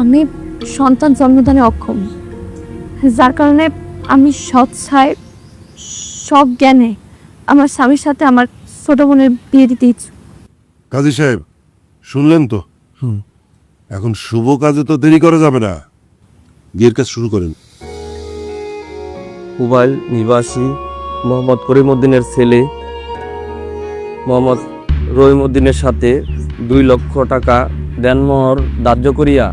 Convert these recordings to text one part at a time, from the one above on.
আমি সন্তান জন্মদানে অক্ষম, যার কারণে আমি সৎসায় সব জ্ঞানে আমার স্বামীর সাথে আমার ছোট বোনের বিয়ে দিতে ইচ্ছুক। কাজী সাহেব শুনলেন তো? এখন শুভ কাজে তো দেরি করা যাবে না, বিয়ের কাজ শুরু করেন। হুবাইল নিবাসী মোহাম্মদ করিমউদ্দিনের ছেলে মোহাম্মদ রহিমউদ্দিনের সাথে 2 লক্ষ টাকা দেনমোহর ধার্য করিয়া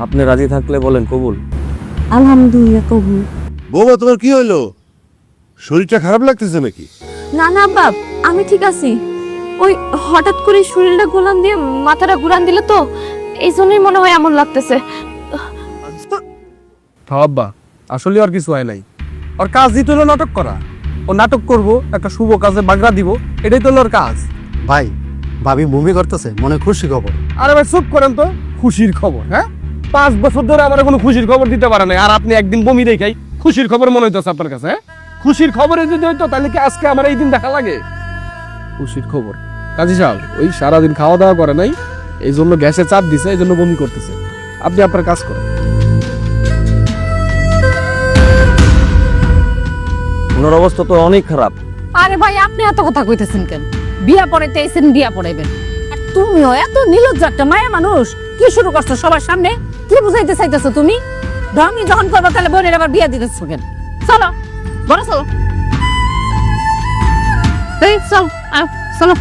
আপনি রাজি থাকলে বলেন কবুল। আলহামদুলিল্লাহ কবুল। বৌমা তোমার কি হইলো? শরীরটা খারাপ লাগতেছে নাকি? না না বাপ, আমি ঠিক আছি। ওই হঠাৎ করে শরীরটা গোলান দিয়ে মাথাটা ঘুরান দিলে তো, এই জন্যই মনে হয় এমন লাগতেছে। আব্বা আসলে আর কিছু হয় নাই, ওর কাজ দিতে হলো নাটক করা। ও নাটক করব, একটা শুভ কাজে বাগড়া দিব, এটাই তো ওর কাজ। ভাই ভাবি মুভি করতেছে, মনে খুশি খবর। আরে ভাই চুপ করেন তো, খুশির খবর? হ্যাঁ, 5 বছর ধরে আমার কোনো খুশির খবর দিতে পারে নাই, আর আপনি একদিন বমি দেখাই খুশির খবর মনে হইতেছে আপনার কাছে? হ্যাঁ, খুশির খবরে যদি হইতো তাহলে কি আজকে আমার এই দিন দেখা লাগে? খুশির খবর কাজী সাহেব ওই সারাদিন খাওয়া দাওয়া করে নাই, এই জন্য গ্যাসে চাপ দিছে, এই জন্য বমি করতেছে। আপনি আপনার কাজ করেন। ওনার অবস্থা তো অনেক খারাপ। আরে ভাই আপনি এত কথা কইতেছেন কেন? বিয়া পড়াইতে এসেন, বিয়া পড়াইবেন, আর তুমিও এত নির্লজ্জ একটা মায়া মানুষ। কি শুরু করছো সবার সামনে? কি বুঝাইতে চাইতেছো তুমি? আমি যখন করবো তাহলে বোনের আবার বিয়া দিতেছো কেন? চলো বড় চলো, এই চল চলো।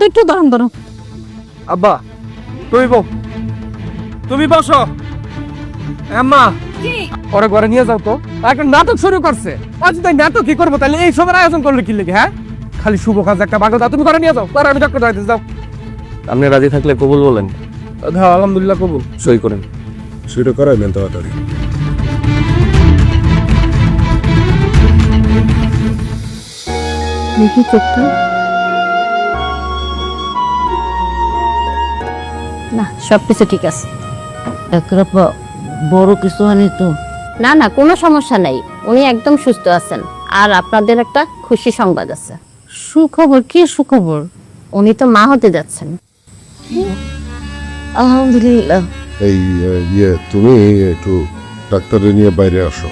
একটু ধরুন ধরো। আব্বা তুমি বসো। আম্মা ওরা ঘরে নিয়ে যাও তো, একটা নাটক শুরু করছে। আজ তাই নাটক কি করবো তাহলে? এই সবের আয়োজন করলে কি লেগে? হ্যাঁ, খালি শুভ কাজ একটা বাগল দাও, তুমি ঘরে নিয়ে যাও, আর আমি ডক্টর যাইতে যাও। আপনি রাজি থাকলে কবুল বলেন। হ্যাঁ আলহামদুলিল্লাহ কবুল। সই করেন। সেটা করাইবেন তাড়াতাড়ি। দেখি চোখটা। না সবকিছু ঠিক আছে। বড় কিছু হয়নি তো? না না কোনো সমস্যা নাই, উনি একদম সুস্থ আছেন। আর আপনাদের একটা খুশি সংবাদ আছে। সুখবর? কি সুখবর? উনি তো মা হতে যাচ্ছেন। আলহামদুলিল্লাহ। এই তুমি একটু ডাক্তারে নিয়ে বাইরে আসো।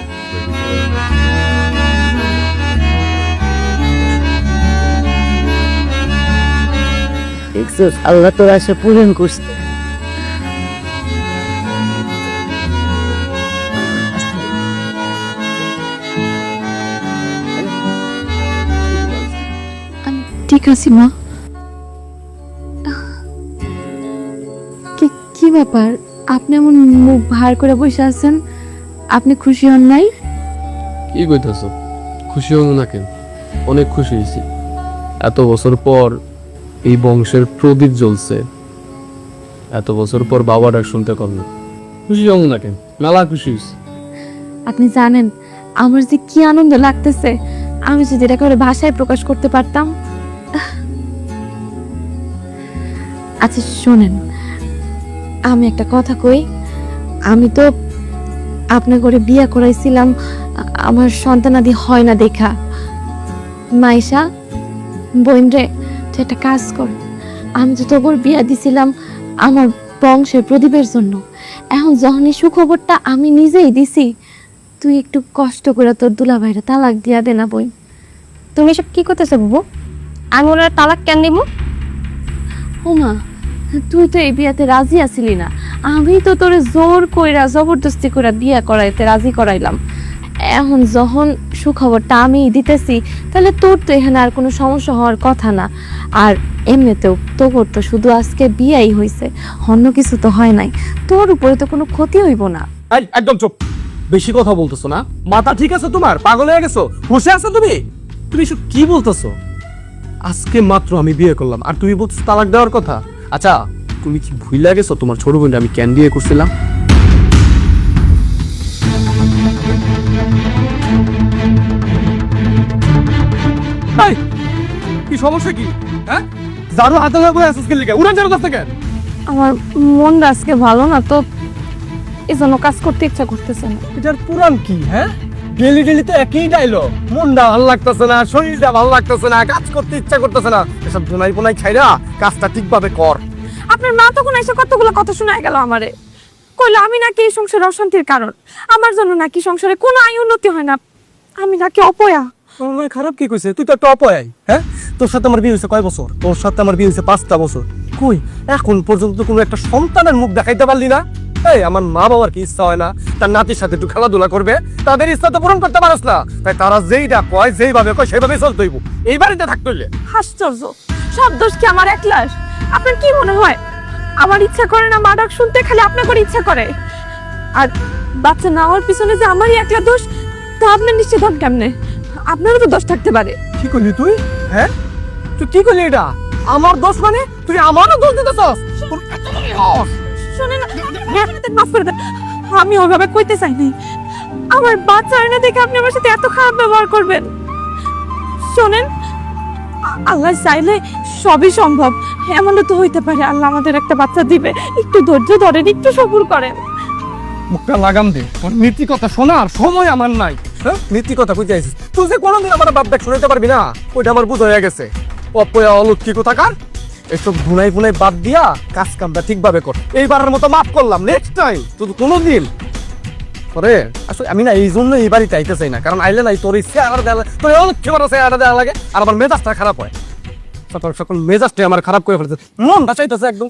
দেখছিস, আল্লাহ তোর আশা পূরণ করছে। ঠিক আছে মা। কি ব্যাপার, আপনি এমন মুখ ভার করে বসে আছেন? আপনি খুশি হন নাই? কি কইতেছো? খুশি হব না কেন? অনেক খুশি হয়েছি। এত বছর পর এই বংশের প্রদীপ জ্বলছে, এত বছর পর বাবা ডাক শুনতে পারলো। খুশি হব না কেন? মেলা খুশি হয়েছি। আপনি জানেন আমার যে কি আনন্দ লাগতেছে, আমি যদি এটা করে ভাষায় প্রকাশ করতে পারতাম। আচ্ছা শোনেন, আমি একটা কথা কই। আমি তো আপনার করে বিয়ে করাইছিলাম আমার সন্তানাদি হয় না দেখা। মাইশা বোন রে, তুই একটা কাজ কর। আমি তো তোর বিয়া দিছিলাম আমার বংশের প্রদীপের জন্য। এখন যখনই সুখবরটা আমি নিজেই দিছি, তুই একটু কষ্ট করে তোর দুলাভাইরা তালাক দিয়া দে না বোন। তুমি এসব কি করতেছো বুবু? আমি ওনার তালাক কেন দিব? ওমা, তুই তো এই বিয়াতে রাজি আছিলি না, আমি তো তোরে জোর কইরা জবরদস্তি করে বিয়া করাইতে রাজি করাইলাম। এখন যখন সুখবরটা আমি দিতেছি, তাহলে তোর তো এখানে আর কোনো সমস্যা হওয়ার কথা না। আর এমনিতেও তোর তো শুধু আজকে বিয়াই হয়েছে, অন্য কিছু তো হয় নাই। তোর উপরে তো কোনো ক্ষতি হইব না। এই একদম চুপ, বেশি কথা বলতেছো না? মাথা ঠিক আছে তোমার? পাগল হয়ে গেছো? হুঁশে আছো তুমি? তুমি এসব কি বলতেছো? আজকে মাত্র আমি বিয়ে করলাম আর তুমি বলছো তালাক দেওয়ার কথা? আচ্ছা তুমি কি ভুইলা গেছো তোমার ছোট বোনটা আমি কেন বিয়ে করছিলাম? এই, কি সমস্যা কি? হ্যাঁ, জারু হাতে ধরে আসছিস কি লিখে? উড়ান জারু কাছ থেকে। আমার মনটা আজকে ভালো না তো, এই জন্য কাজ করতে ইচ্ছা করতেছে না। এটার পুরাণ কি? হ্যাঁ, ডেলি ডেলি তো একই ডাইলগ, মনটা ভালো লাগতেছে না, শরীরটা ভালো লাগতেছে না, কাজ করতে ইচ্ছা করতেছে না, এসব ধুনাই পোনাই খাইরা কাজটা ঠিকভাবে কর। আপনার মা তখন এসে কতগুলো কথা শোনায় গেল আমারে, কইলো আমি নাকি এই সংসারে অশান্তির কারণ, আমার জন্য নাকি সংসারে কোনো আয় উন্নতি হয় না, আমি নাকি অপয়া। আমার খারাপ কি কইছে? তুই তো একটা অপয়াই। হ্যাঁ, তোর সাথে আমার বিয়ে হয়েছে কয় বছর? তোর সাথে আমার বিয়ে হয়েছে 5টা বছর। কই এখন পর্যন্ত কোনো একটা সন্তানের মুখ দেখাইতে পারলি না? এই আমার মা বাবার কি ইচ্ছা হয় না তার নাতির সাথে একটু খেলাধুলা করবে? তাদের ইচ্ছা তো পূরণ করতে পারস না, তাই তারা যেইটা কয় যেইভাবে কয় সেইভাবে চলতে হইব। এই বাড়িতে থাকতে হইলে আশ্চর্য, সব দোষ কি আমার একলার? আপনার কি মনে হয় আমার ইচ্ছা করে না মা ডাক শুনতে, খালি আপনার করে ইচ্ছা করে? আর বাচ্চা না হওয়ার পিছনে যে আমারই একলা দোষ, তা আপনার নিশ্চিত হন কেমনে? আপনারও তো দোষ থাকতে পারে। কি করলি তুই? হ্যাঁ, তুই কি করলি? এটা আমার দোষ মানে? তুই আমারও দোষ দিতেছস? শুনেন, মাফ করে দেন, আমি ওইভাবে কইতে চাইনি। আমার বাচ্চা হয় না দেখে আপনি আমার সাথে এত খারাপ ব্যবহার করবেন? শোনেন, আল্লাহ চাইলে সবই সম্ভব, এমনও তো হইতে পারে আল্লাহ আমাদের একটা বাচ্চা দিবে। একটু ধৈর্য ধরেন, একটু সবুর করেন। মুখটা লাগাম দে, নীতি কথা শোনার সময় আমার নাই। হ্যাঁ, নীতি কথা কইতে আইছিস তুই? যে কোনোদিন আমার বাপ দেখ শুনাইতে পারবি না, ওইটা আমার বুঝ হয়ে গেছে। অপয়া অলক্ষী কোথাকার, এসব ধুনাই ফুনাই বাদ দিয়া কাজ কামটা ঠিকভাবে কর। এইবারের মতো মাফ করলাম, নেক্সট টাইম তুই কোনোদিন পরে আসলে আমি না এই জন্য এই বাড়িতে আইতে চাই না, কারণ আইলে নাই তোর ইচ্ছে আর দেওয়া, তোর অলক্ষী করা চেহারা দেওয়া লাগে, আর আমার মেজাজটা খারাপ হয়। সকাল সকাল মেজাজটাই আমার খারাপ করে ফেলেছে, মনটা চাইতেছে একদম।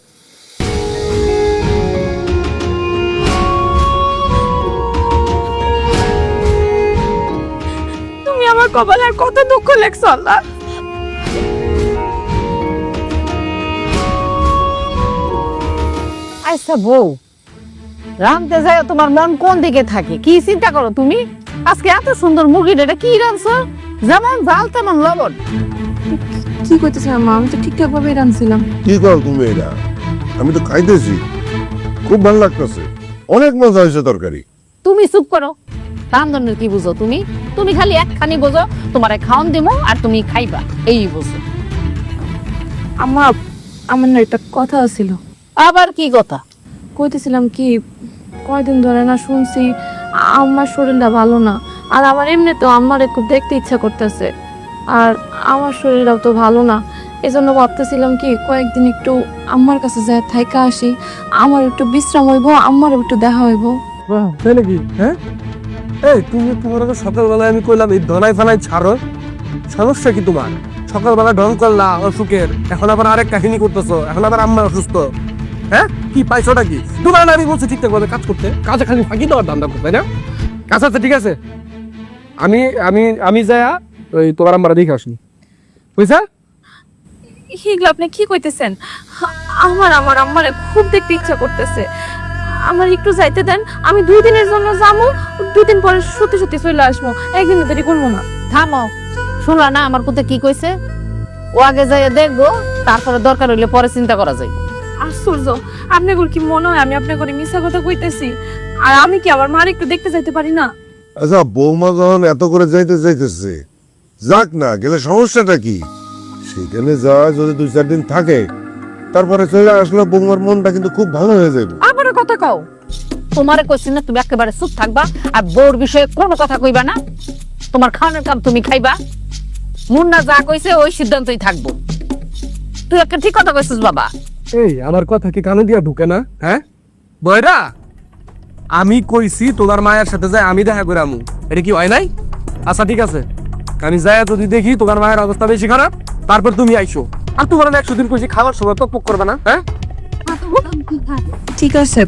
তুমি আমার কপালে আর কত দুঃখ লেখছো আল্লাহ। আচ্ছা বউ, রাঁধতে যায় তোমার মন কোন দিকে থাকে? কি চিন্তা করো তুমি? আজকে এত সুন্দর মুরগিটা, এটা কি রাঁধছো? যেমন জাল তেমন লবণ। কি করতেছিলাম মা? আমি তো ঠিকঠাক ভাবে রাঁধছিলাম। কি কর তুমি এটা? আমি তো খাইতেছি, খুব ভালো লাগতেছে, অনেক মজা হয়েছে তরকারি। তুমি চুপ করো, রান্ধনের কি বুঝো তুমি? তুমি খালি একখানি বোঝো, তোমারে খাওন দিমো আর তুমি খাইবা, এই বুঝো। আমার না একটা কথা ছিল। আবার কি কথা? কইতেছিলাম কি, কয়দিন ধরে না শুনছি আমার শরীরটা ভালো না, আর আমার এমনি তো আমারে খুব দেখতে ইচ্ছা করতেছে, আর আমার শরীরটাও তো ভালো না। এজন্য ভাবতেছিলাম কি কয়েকদিন একটু আম্মার কাছে যায় থাইকা আসি, আমার একটু বিশ্রাম হইব, আমারও একটু দেখা হইব। তাই নাকি? হ্যাঁ, এই তুমি তোমার সকালবেলায় আমি কইলাম এই ধনাই ফানাই ছাড়ো, সমস্যা কি তোমার? সকালবেলা ঢং করলা অসুখের, এখন আবার আরেক কাহিনী করতেছো, এখন আবার আম্মা অসুস্থ। হ্যাঁ, কি পাইছোটা কি? তোমার না আমি বলছি ঠিকঠাক ভাবে কাজ করতে, কাজে খালি ফাঁকি দেওয়ার ধান্দা করতে, তাই না? কাজ আছে, ঠিক আছে, আমি আমি আমি যাই ওই তোমার আম্মারা দেখে আসি, বুঝছা? এগুলো আপনি কি কইতেছেন? আমার আম্মারে খুব দেখতে ইচ্ছা করতেছে, আমার একটু যাইতে দেন, আমি 2 দিনের জন্য যাবো, 2 দিন পরে সত্যি সত্যি চলে আসবো, একদিন দেরি করবো না। থামো, শুনলা না আমার পুতে কি কইছে? ও আগে যাই দেখবো, তারপরে দরকার হইলে পরে চিন্তা করা যায়। আশ্চর্য, আপনাদের কি মনে হয় আমি আপনার করে মিথ্যা কথা কইতেছি? আর আমি কি আবার মার একটু দেখতে যাইতে পারি না? আচ্ছা, বৌমা যখন এত করে যাইতেছে, যাক না, গেলে সমস্যাটা কি? সেখানে যা যদি 2-4 দিন থাকে, তারপরে চলে আসলে বৌমার মনটা কিন্তু খুব ভালো হয়ে যাবে। আবারও কথা কও? তোমারে কইছি না তুমি একেবারে চুপ থাকবা, আর বউর বিষয়ে কোনো কথা কইবা না। তোমার খাওয়ানোর কাম তুমি খাইবা, মুন্না যা কইছে ওই সিদ্ধান্তই থাকবো। তুই একটা ঠিক কথা কইছিস বাবা। এই আমার কথা কি কানে দিয়া ঢুকে না? হ্যাঁ বয়রা, আমি কইছি তোমার মায়ের সাথে যাই আমি দেখা করে আমু, এটা কি হয় নাই? আচ্ছা ঠিক আছে, আমি যাই যদি দেখি তোমার মায়ের অবস্থা বেশি খারাপ, তারপর তুমি আইসো। আর তোমার 100 দিন কইছি খাবার সময় পক করবে না। হ্যাঁ ঠিক আছে,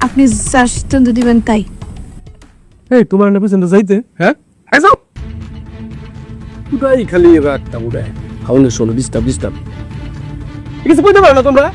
আপনি যা সিদ্ধান্ত দিবেন তাই। এই তোমার না পছন্দ যাইতে? হ্যাঁ আইসো, উড়াই খালি একটা উড়াই, হাউনে শোনো ডিস্টার্ব কিছু কইতে পারো না তোমরা?